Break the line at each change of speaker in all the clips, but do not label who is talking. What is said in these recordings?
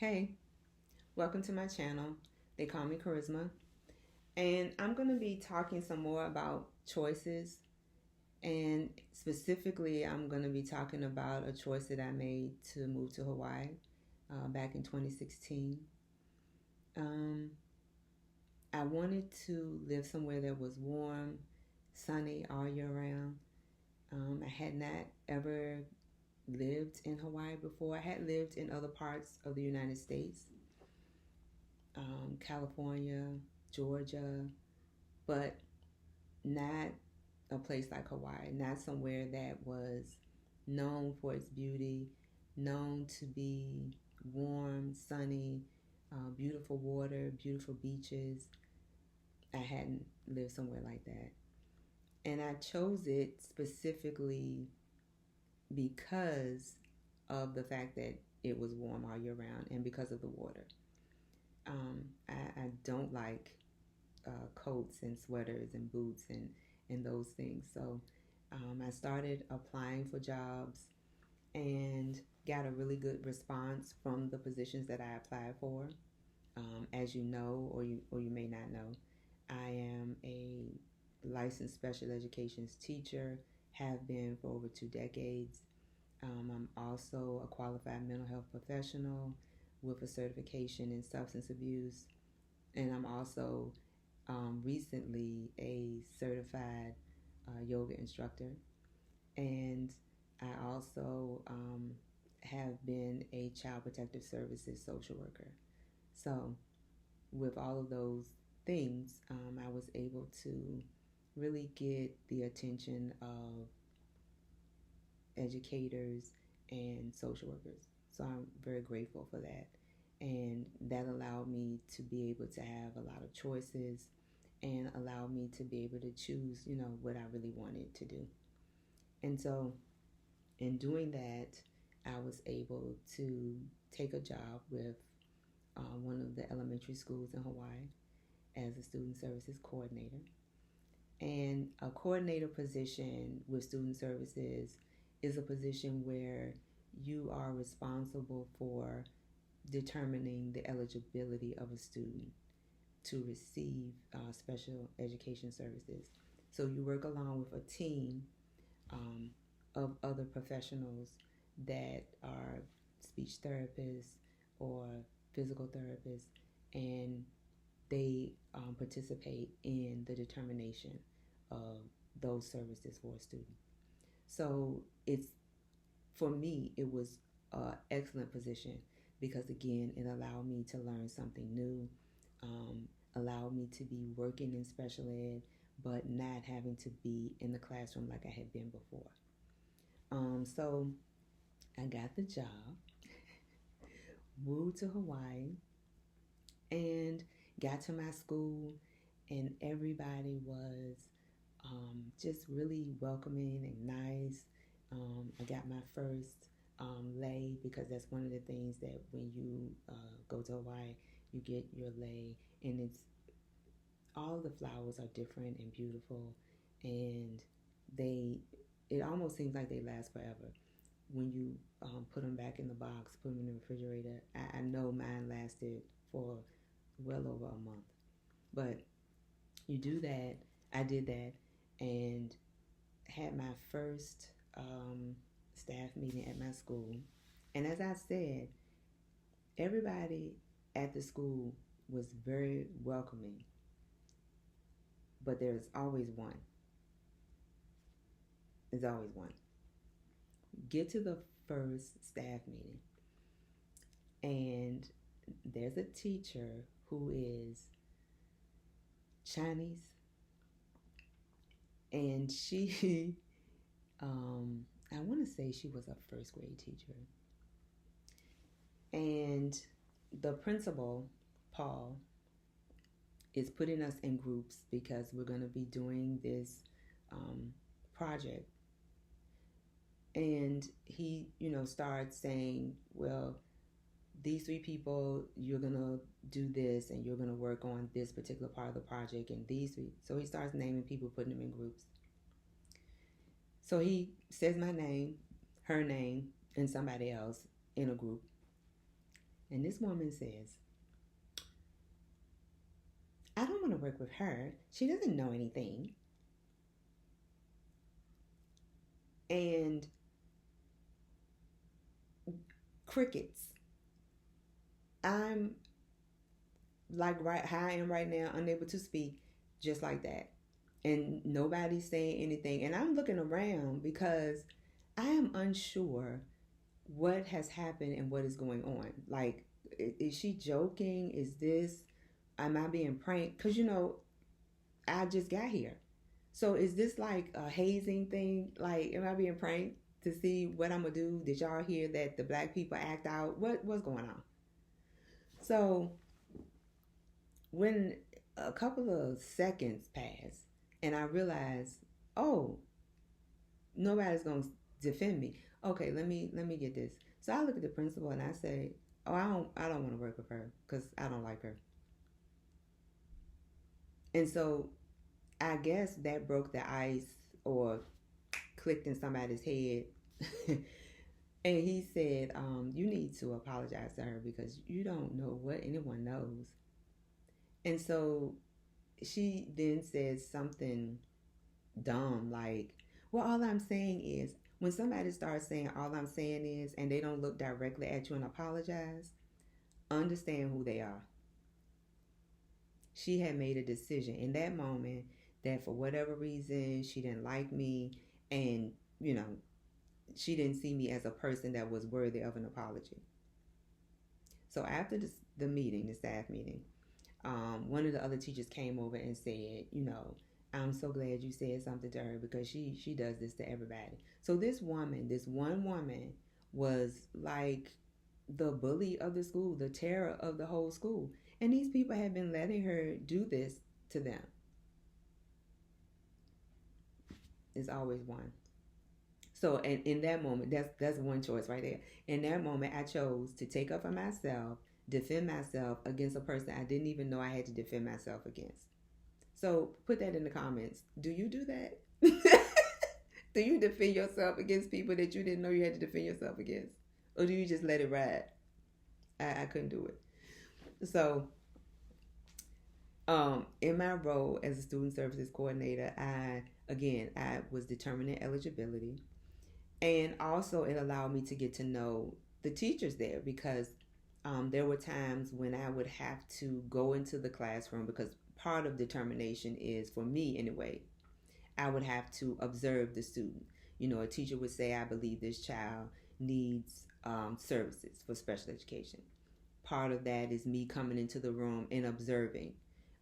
Hey, welcome to my channel. They call me Charisma, and I'm going to be talking some more about choices. And specifically, I'm going to be talking about a choice that I made to move to Hawaii back in 2016. Um, I wanted to live somewhere that was warm, sunny all year round. I had not ever lived in Hawaii before. I had lived in other parts of the United States, California, Georgia, but not a place like Hawaii, not somewhere that was known for its beauty, known to be warm, sunny, beautiful water, beautiful beaches. I hadn't lived somewhere like that. And I chose it specifically because of the fact that it was warm all year round and because of the water. I don't like coats and sweaters and boots and those things. So I started applying for jobs and got a really good response from the positions that I applied for. As you know, or you may not know, I am a licensed special education teacher, have been for over 2 decades. I'm also a qualified mental health professional with a certification in substance abuse, and I'm also recently a certified yoga instructor, and I also have been a child protective services social worker. So, with all of those things, I was able to really get the attention of educators and social workers. So, I'm very grateful for that. And that allowed me to be able to have a lot of choices and allowed me to be able to choose, what I really wanted to do. And so, in doing that, I was able to take a job with one of the elementary schools in Hawaii as a student services coordinator. And a coordinator position with student services is a position where you are responsible for determining the eligibility of a student to receive special education services. So you work along with a team um, of other professionals that are speech therapists or physical therapists, and they participate in the determination of those services for a student. So it's for me, it was an excellent position because again, it allowed me to learn something new, allowed me to be working in special ed, but not having to be in the classroom like I had been before. So I got the job, moved to Hawaii, and got to my school, and everybody was just really welcoming and nice. I got my first lei because that's one of the things that when you go to Hawaii, you get your lei, and it's all the flowers are different and beautiful, and they it almost seems like they last forever when you put them back in the box, put them in the refrigerator. I know mine lasted for well over a month. But you do that. I did that and had my first staff meeting at my school. And as I said, everybody at the school was very welcoming, but there's always one. There's always one. Get to the first staff meeting, and there's a teacher who is Chinese, and she, I want to say she was a first grade teacher. And the principal, Paul, is putting us in groups because we're going to be doing this project. And he, starts saying, well, these three people, you're going to do this and you're going to work on this particular part of the project, and these three. So he starts naming people, putting them in groups. So he says my name, her name, and somebody else in a group. And this woman says, I don't want to work with her. She doesn't know anything. And crickets. I'm like right how I am right now, unable to speak, just like that. And nobody's saying anything. And I'm looking around because I am unsure what has happened and what is going on. Like, is she joking? Is this, am I being pranked? Because, I just got here. So is this like a hazing thing? Like, am I being pranked to see what I'm going to do? Did y'all hear that the black people act out? What's going on? So when a couple of seconds pass and I realize, oh, nobody's going to defend me. Okay, let me get this. So I look at the principal and I say, oh, I don't want to work with her because I don't like her. And so I guess that broke the ice or clicked in somebody's head. And he said, you need to apologize to her because you don't know what anyone knows. And so she then says something dumb like, well, all I'm saying is, when somebody starts saying all I'm saying is, and they don't look directly at you and apologize, understand who they are. She had made a decision in that moment that for whatever reason she didn't like me, and she didn't see me as a person that was worthy of an apology. So after the meeting, the staff meeting, one of the other teachers came over and said, I'm so glad you said something to her because she does this to everybody. So this one woman was like the bully of the school, the terror of the whole school. And these people had been letting her do this to them. It's always one. So, and in that moment, that's one choice right there. In that moment, I chose to take up for myself, defend myself against a person I didn't even know I had to defend myself against. So put that in the comments. Do you do that? Do you defend yourself against people that you didn't know you had to defend yourself against? Or do you just let it ride? I couldn't do it. So in my role as a student services coordinator, I was determining eligibility. And also it allowed me to get to know the teachers there because there were times when I would have to go into the classroom because part of determination is, for me anyway, I would have to observe the student. A teacher would say, I believe this child needs services for special education. Part of that is me coming into the room and observing.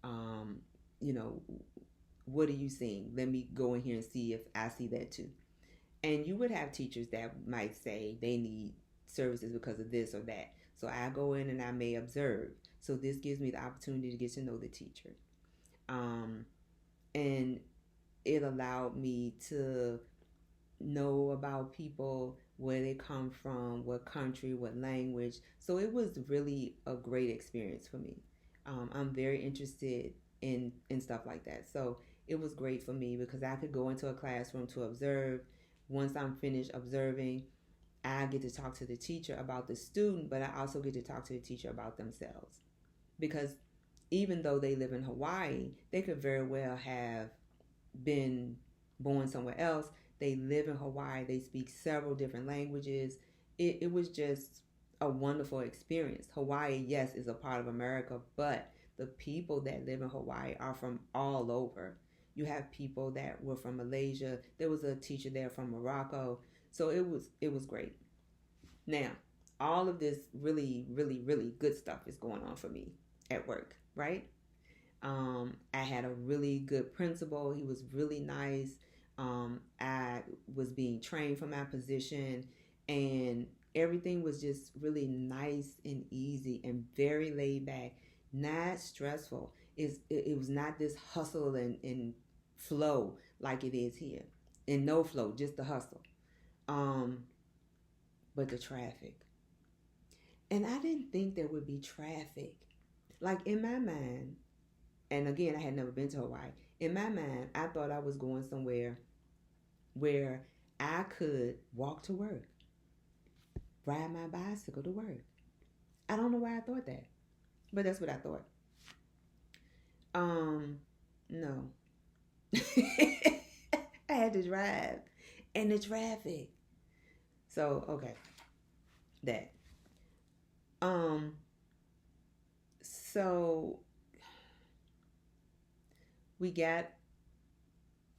Um, you know, what are you seeing? Let me go in here and see if I see that too. And you would have teachers that might say they need services because of this or that. So I go in and I may observe. So this gives me the opportunity to get to know the teacher. And it allowed me to know about people, where they come from, what country, what language. So it was really a great experience for me. I'm very interested in stuff like that. So it was great for me because I could go into a classroom to observe. Once I'm finished observing, I get to talk to the teacher about the student, but I also get to talk to the teacher about themselves. Because even though they live in Hawaii, they could very well have been born somewhere else. They live in Hawaii. They speak several different languages. It was just a wonderful experience. Hawaii, yes, is a part of America, but the people that live in Hawaii are from all over. You have people that were from Malaysia. There was a teacher there from Morocco. So it was great. Now, all of this really, really, really good stuff is going on for me at work, right? I had a really good principal. He was really nice. I was being trained for my position, and everything was just really nice and easy and very laid back, not stressful. It was not this hustle and flow like it is here, and no flow, just the hustle. Um, but the traffic, and I didn't think there would be traffic. Like in my mind, and again, I had never been to Hawaii. In my mind, I thought I was going somewhere where I could walk to work, ride my bicycle to work. I don't know why I thought that, but that's what I thought. No. I had to drive and the traffic. So, okay, that. Um, so we got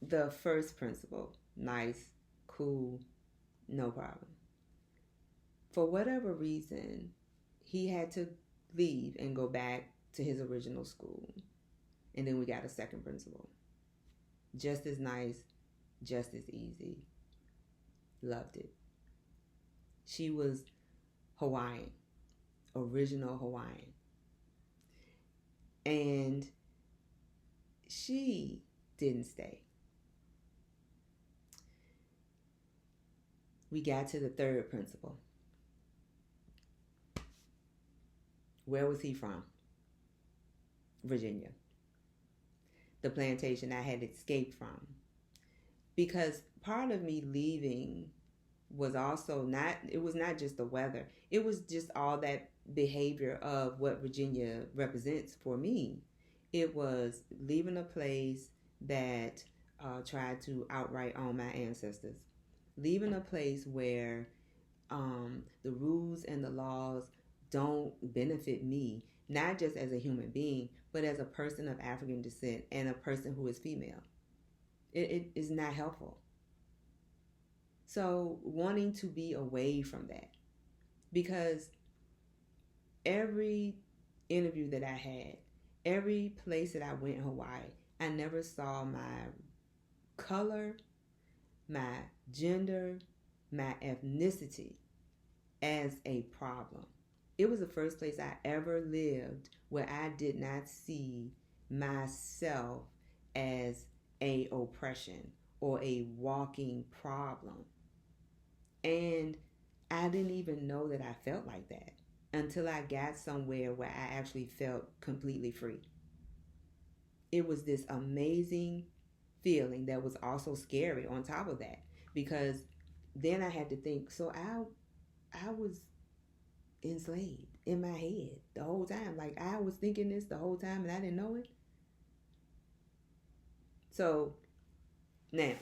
the first principle. Nice, cool, no problem. For whatever reason, he had to leave and go back to his original school. And then we got a second principal. Just as nice, just as easy. Loved it. She was Hawaiian, original Hawaiian. And she didn't stay. We got to the third principal. Where was he from? Virginia. The plantation I had escaped from. Because part of me leaving was also not, it was not just the weather. It was just all that behavior of what Virginia represents for me. It was leaving a place that tried to outright own my ancestors. Leaving a place where the rules and the laws don't benefit me, not just as a human being, but as a person of African descent and a person who is female. It is not helpful. So wanting to be away from that, because every interview that I had, every place that I went in Hawaii, I never saw my color, my gender, my ethnicity as a problem. It was the first place I ever lived where I did not see myself as a oppression or a walking problem. And I didn't even know that I felt like that until I got somewhere where I actually felt completely free. It was this amazing feeling that was also scary on top of that, because then I had to think, so I was enslaved in my head the whole time. Like, I was thinking this the whole time and I didn't know it. So now,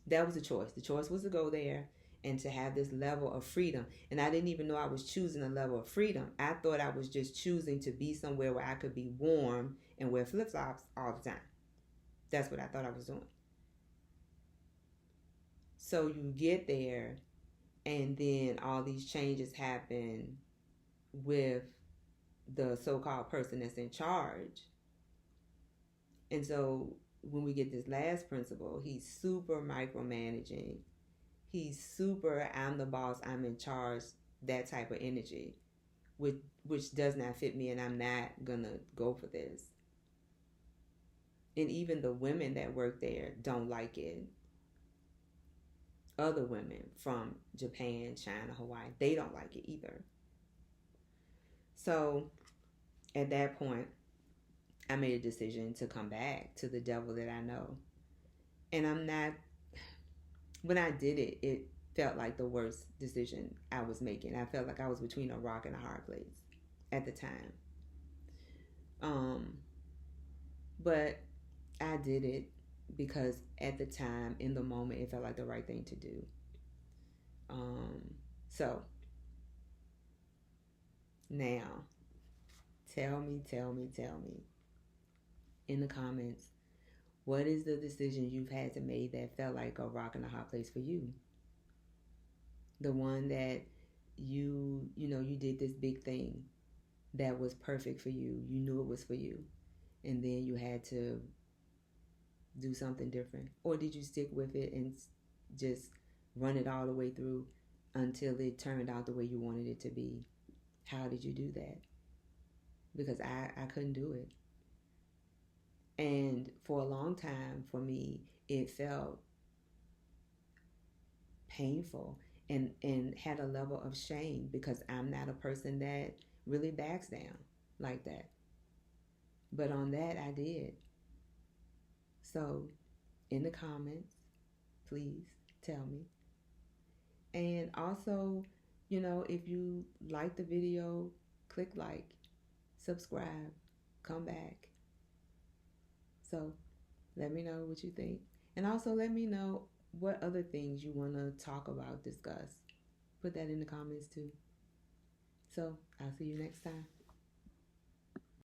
that was the choice. The choice was to go there and to have this level of freedom. And I didn't even know I was choosing a level of freedom. I thought I was just choosing to be somewhere where I could be warm and wear flip-flops all the time. That's what I thought I was doing. So you get there, and then all these changes happen with the so-called person that's in charge. And so when we get this last principle, he's super micromanaging. He's super, I'm the boss, I'm in charge, that type of energy, which does not fit me, and I'm not gonna go for this. And even the women that work there don't like it. Other women from Japan, China, Hawaii, they don't like it either. So at that point, I made a decision to come back to the devil that I know. And I'm not, when I did it, it felt like the worst decision I was making. I felt like I was between a rock and a hard place at the time. But I did it because at the time, in the moment, it felt like the right thing to do. So now, tell me in the comments, what is the decision you've had to make that felt like a rock and a hard place for you? The one that you did this big thing that was perfect for you. You knew it was for you. And then you had to do something different. Or did you stick with it and just run it all the way through until it turned out the way you wanted it to be? How did you do that? Because I couldn't do it. And for a long time, for me, it felt painful and had a level of shame, because I'm not a person that really backs down like that. But on that, I did. So in the comments, please tell me. And also, if you like the video, click like, subscribe, come back. So let me know what you think. And also let me know what other things you want to talk about, discuss. Put that in the comments too. So I'll see you next time.